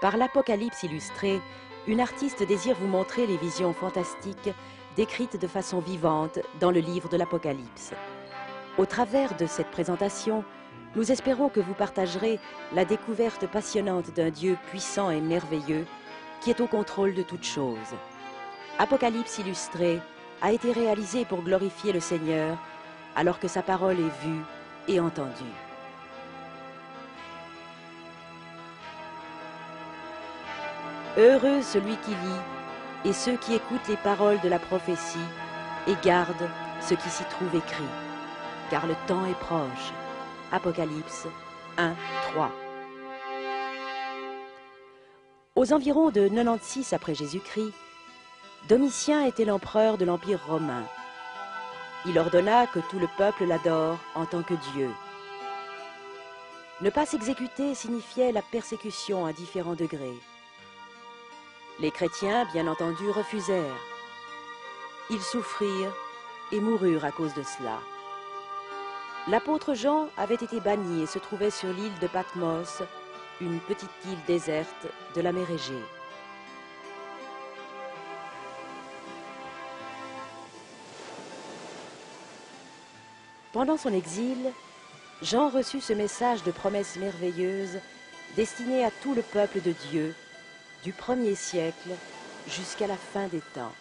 Par l'Apocalypse illustré, une artiste désire vous montrer les visions fantastiques décrites de façon vivante dans le livre de l'Apocalypse. Au travers de cette présentation, nous espérons que vous partagerez la découverte passionnante d'un Dieu puissant et merveilleux qui est au contrôle de toutes choses. Apocalypse illustré a été réalisé pour glorifier le Seigneur alors que sa parole est vue et entendue. Heureux celui qui lit et ceux qui écoutent les paroles de la prophétie et gardent ce qui s'y trouve écrit, car le temps est proche. Apocalypse 1, 3. Aux environs de 96 après Jésus-Christ, Domitien était l'empereur de l'Empire romain. Il ordonna que tout le peuple l'adore en tant que Dieu. Ne pas s'exécuter signifiait la persécution à différents degrés. Les chrétiens, bien entendu, refusèrent. Ils souffrirent et moururent à cause de cela. L'apôtre Jean avait été banni et se trouvait sur l'île de Patmos, une petite île déserte de la mer Égée. Pendant son exil, Jean reçut ce message de promesses merveilleuses destiné à tout le peuple de Dieu, du 1er siècle jusqu'à la fin des temps.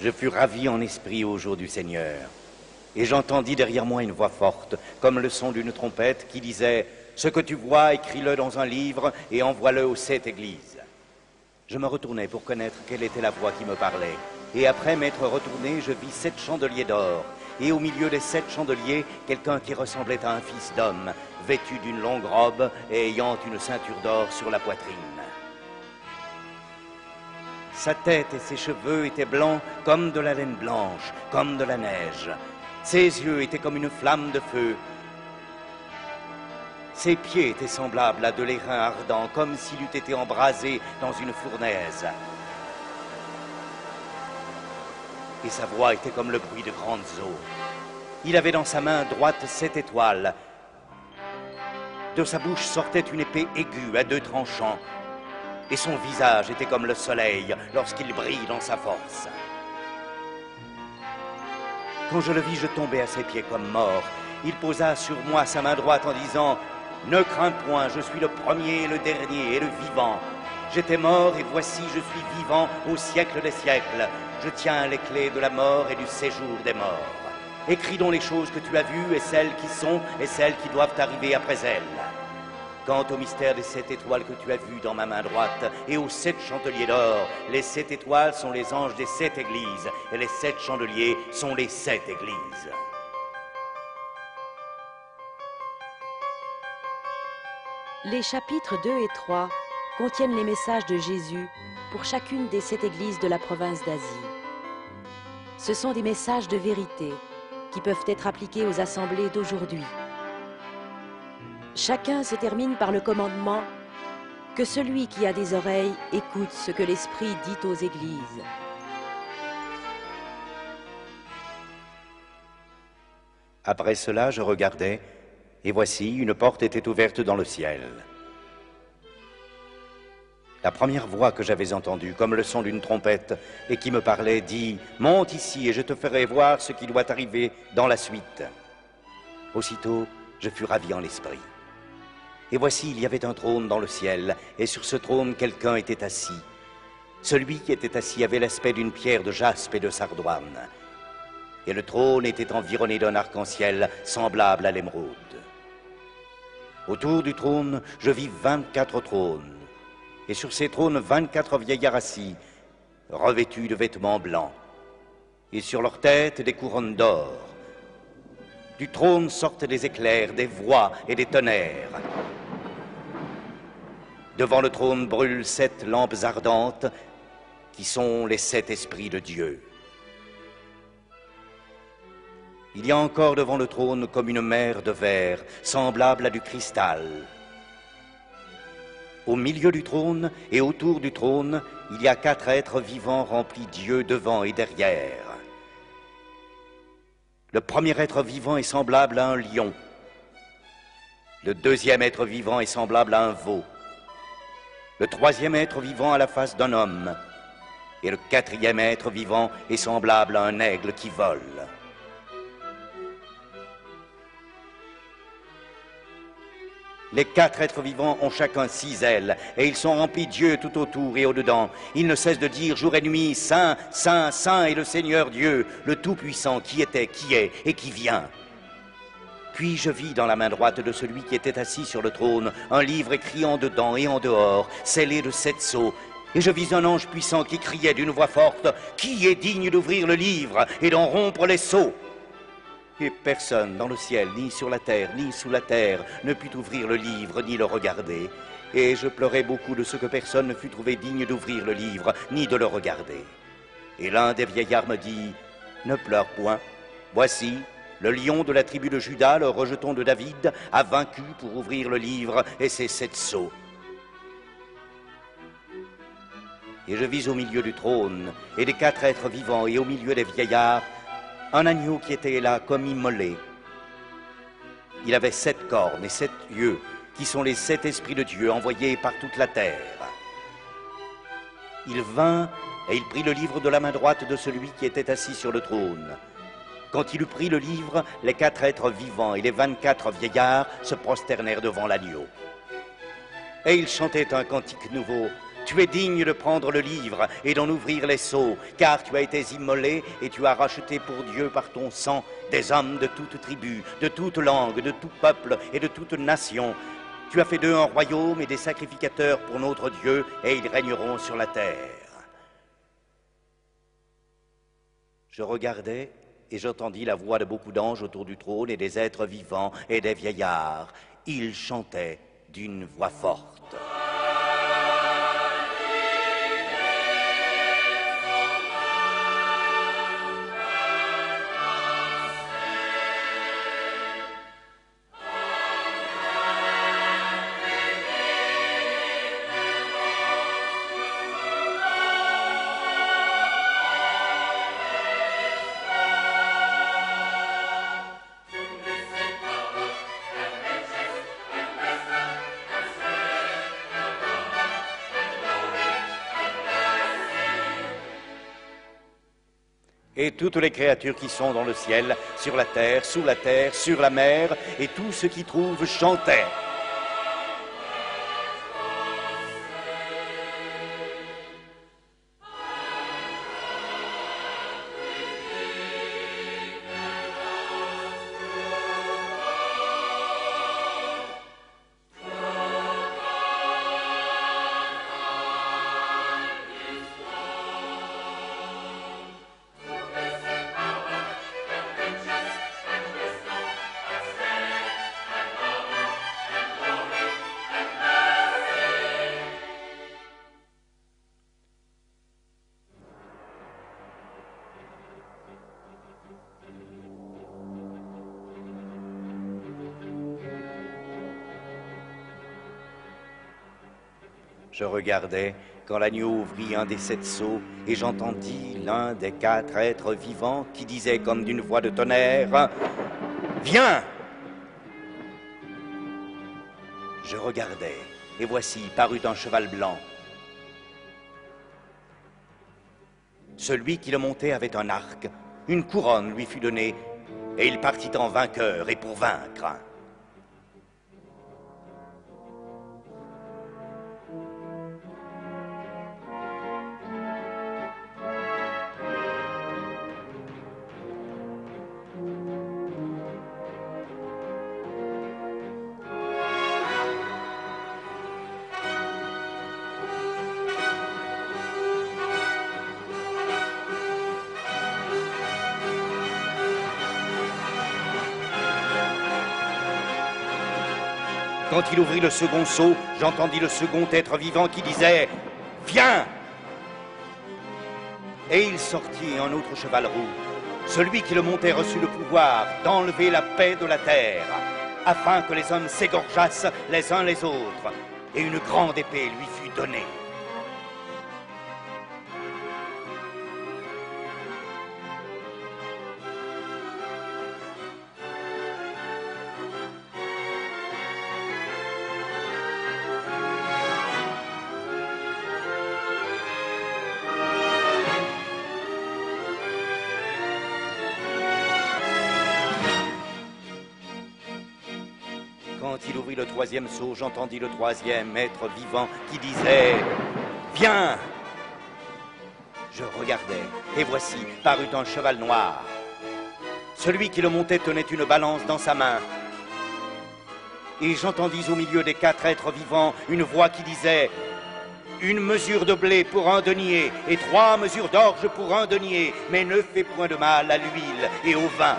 Je fus ravi en esprit au jour du Seigneur, et j'entendis derrière moi une voix forte, comme le son d'une trompette, qui disait « Ce que tu vois, écris-le dans un livre et envoie-le aux 7 églises. » Je me retournai pour connaître quelle était la voix qui me parlait, et après m'être retourné, je vis 7 chandeliers d'or, et au milieu des 7 chandeliers, quelqu'un qui ressemblait à un fils d'homme, vêtu d'une longue robe et ayant une ceinture d'or sur la poitrine. Sa tête et ses cheveux étaient blancs comme de la laine blanche, comme de la neige. Ses yeux étaient comme une flamme de feu. Ses pieds étaient semblables à de l'airain ardent, comme s'il eût été embrasé dans une fournaise. Et sa voix était comme le bruit de grandes eaux. Il avait dans sa main droite 7 étoiles. De sa bouche sortait une épée aiguë à 2 tranchants. Et son visage était comme le soleil lorsqu'il brille dans sa force. Quand je le vis, je tombai à ses pieds comme mort. Il posa sur moi sa main droite en disant « Ne crains point, je suis le premier et le dernier et le vivant. J'étais mort et voici je suis vivant au siècle des siècles. Je tiens les clés de la mort et du séjour des morts. Écris donc les choses que tu as vues et celles qui sont et celles qui doivent arriver après elles. » Quant au mystère des 7 étoiles que tu as vues dans ma main droite et aux 7 chandeliers d'or, les 7 étoiles sont les anges des 7 églises et les 7 chandeliers sont les 7 églises. Les chapitres 2 et 3 contiennent les messages de Jésus pour chacune des 7 églises de la province d'Asie. Ce sont des messages de vérité qui peuvent être appliqués aux assemblées d'aujourd'hui. Chacun se termine par le commandement que celui qui a des oreilles écoute ce que l'Esprit dit aux églises. Après cela, je regardai, et voici, une porte était ouverte dans le ciel. La première voix que j'avais entendue, comme le son d'une trompette, et qui me parlait, dit « Monte ici et je te ferai voir ce qui doit arriver dans la suite. » Aussitôt, je fus ravi en l'esprit. Et voici, il y avait un trône dans le ciel, et sur ce trône, quelqu'un était assis. Celui qui était assis avait l'aspect d'une pierre de jaspe et de sardoine. Et le trône était environné d'un arc-en-ciel semblable à l'émeraude. Autour du trône, je vis 24 trônes, et sur ces trônes, 24 vieillards assis, revêtus de vêtements blancs, et sur leurs têtes des couronnes d'or. Du trône sortent des éclairs, des voix et des tonnerres. Devant le trône brûlent 7 lampes ardentes, qui sont les 7 esprits de Dieu. Il y a encore devant le trône comme une mer de verre, semblable à du cristal. Au milieu du trône et autour du trône, il y a 4 êtres vivants remplis d'yeux devant et derrière. Le premier être vivant est semblable à un lion. Le deuxième être vivant est semblable à un veau. Le troisième être vivant a la face d'un homme. Et le quatrième être vivant est semblable à un aigle qui vole. Les 4 êtres vivants ont chacun 6 ailes, et ils sont remplis d'yeux tout autour et au-dedans. Ils ne cessent de dire jour et nuit, Saint, Saint, Saint est le Seigneur Dieu, le Tout-Puissant, qui était, qui est et qui vient. Puis je vis dans la main droite de celui qui était assis sur le trône un livre écrit en dedans et en dehors, scellé de 7 sceaux. Et je vis un ange puissant qui criait d'une voix forte, « Qui est digne d'ouvrir le livre et d'en rompre les sceaux ?» Et personne dans le ciel, ni sur la terre, ni sous la terre, ne put ouvrir le livre, ni le regarder. Et je pleurais beaucoup de ce que personne ne fut trouvé digne d'ouvrir le livre, ni de le regarder. Et l'un des vieillards me dit, « Ne pleure point. Voici, le lion de la tribu de Juda, le rejeton de David, a vaincu pour ouvrir le livre et ses 7 sceaux. » Et je vis au milieu du trône, et des 4 êtres vivants, et au milieu des vieillards, un agneau qui était là comme immolé. Il avait 7 cornes et 7 yeux, qui sont les 7 esprits de Dieu envoyés par toute la terre. Il vint et il prit le livre de la main droite de celui qui était assis sur le trône. Quand il eut pris le livre, les 4 êtres vivants et les 24 vieillards se prosternèrent devant l'agneau. Et ils chantaient un cantique nouveau. Tu es digne de prendre le livre et d'en ouvrir les sceaux, car tu as été immolé et tu as racheté pour Dieu par ton sang des hommes de toute tribu, de toute langue, de tout peuple et de toute nation. Tu as fait d'eux un royaume et des sacrificateurs pour notre Dieu, et ils régneront sur la terre. Je regardais et j'entendis la voix de beaucoup d'anges autour du trône et des êtres vivants et des vieillards. Ils chantaient d'une voix forte. Et toutes les créatures qui sont dans le ciel, sur la terre, sous la terre, sur la mer, et tout ce qui trouve chantaient. Je regardais quand l'agneau ouvrit un des 7 sceaux et j'entendis l'un des 4 êtres vivants qui disait comme d'une voix de tonnerre, « Viens !» Je regardais et voici parut un cheval blanc. Celui qui le montait avait un arc, une couronne lui fut donnée et il partit en vainqueur et pour vaincre. Quand il ouvrit le second sceau, j'entendis le second être vivant qui disait « Viens !» Et il sortit un autre cheval roux. Celui qui le montait reçut le pouvoir d'enlever la paix de la terre, afin que les hommes s'égorgeassent les uns les autres. et une grande épée lui fut donnée. Quand il ouvrit le troisième sceau, j'entendis le troisième être vivant qui disait « Viens !» Je regardai, et voici parut un cheval noir. Celui qui le montait tenait une balance dans sa main. Et j'entendis au milieu des 4 êtres vivants une voix qui disait « Une mesure de blé pour 1 denier, et 3 mesures d'orge pour 1 denier, mais ne fais point de mal à l'huile et au vin. »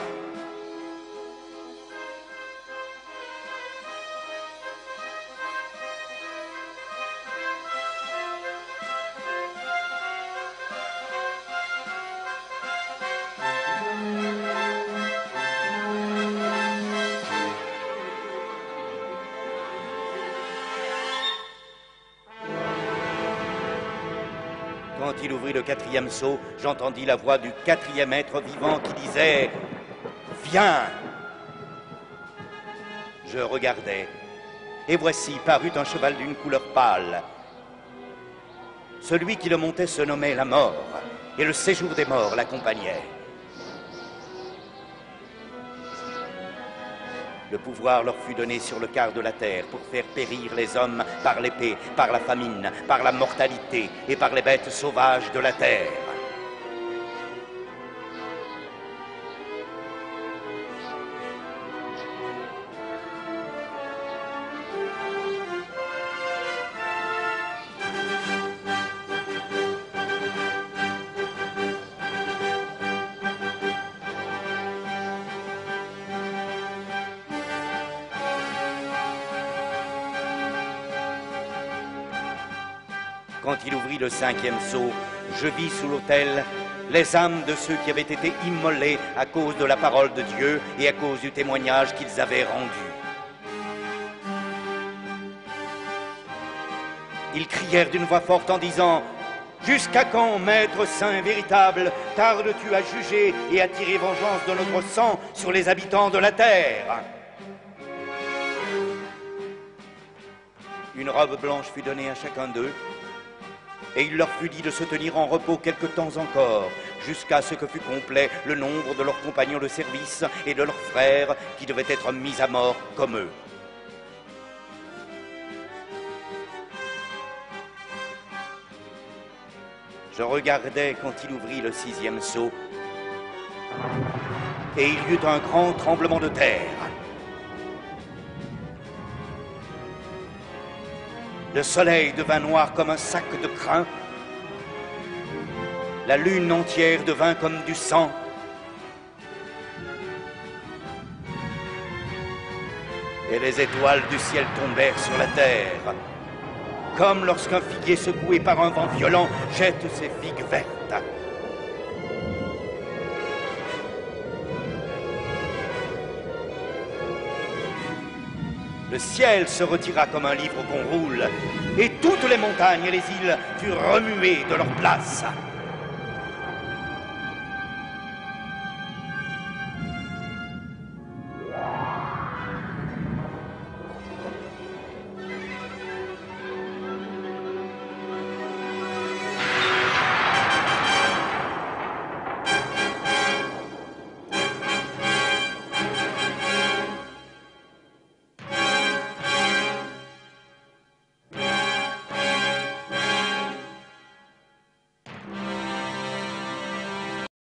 Quand il ouvrit le 4e sceau, j'entendis la voix du 4e être vivant qui disait « Viens !» Je regardai, et voici parut un cheval d'une couleur pâle. Celui qui le montait se nommait la mort, et le séjour des morts l'accompagnait. Le pouvoir leur fut donné sur le quart de la terre pour faire périr les hommes par l'épée, par la famine, par la mortalité et par les bêtes sauvages de la terre. Quand il ouvrit le 5e sceau, je vis sous l'autel les âmes de ceux qui avaient été immolés à cause de la parole de Dieu et à cause du témoignage qu'ils avaient rendu. Ils crièrent d'une voix forte en disant « Jusqu'à quand, Maître saint et véritable, tardes-tu à juger et à tirer vengeance de notre sang sur les habitants de la terre ?» Une robe blanche fut donnée à chacun d'eux, et il leur fut dit de se tenir en repos quelque temps encore, jusqu'à ce que fût complet le nombre de leurs compagnons de service et de leurs frères qui devaient être mis à mort comme eux. Je regardais quand il ouvrit le 6e sceau, et il y eut un grand tremblement de terre. Le soleil devint noir comme un sac de crin. La lune entière devint comme du sang. Et les étoiles du ciel tombèrent sur la terre, comme lorsqu'un figuier secoué par un vent violent jette ses figues vertes. Le ciel se retira comme un livre qu'on roule, et toutes les montagnes et les îles furent remuées de leur place.